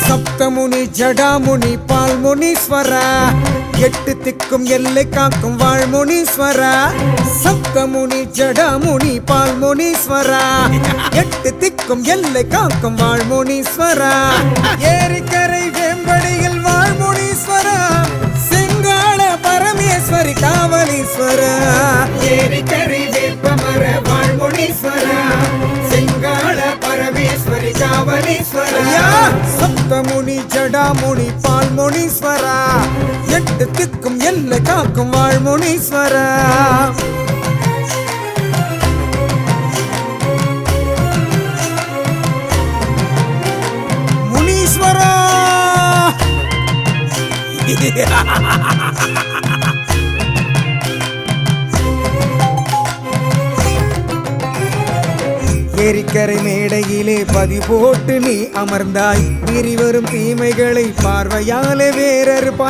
சப்தமுனி ஜடாமுனி பால்முனீஸ்வரா, எட்டு திக்கும் எல்லை காக்கும் வாழ்முனீஸ்வரா. சப்தமுனி ஜடாமுனி பால்முனீஸ்வரா, எட்டு திக்கும் எல்லை காக்கும் வாழ்முனீஸ்வரா. ஏரிக்கரை வேம்படியில் வாழ்முனீஸ்வரா, செங்கால பரமேஸ்வரி காவலீஸ்வரா. ஏரிக்கரை வேப்பமர வாழ்முனீஸ்வரா, செங்கால பரமேஸ்வரி காவலீஸ்வரா. சப்தமுனி ஜடாமுனி பால்முனீஸ்வரா, எட்டு திக்கும் எல்லை காக்கும் வாழ்முனீஸ்வரா. முனீஸ்வரா ஏரிக்கரை மேடையிலே பதி போட்டு நீ அமர்ந்தாய், மீறி வரும் தீமைகளை பார்வையாலே வேறறுப்பாய்.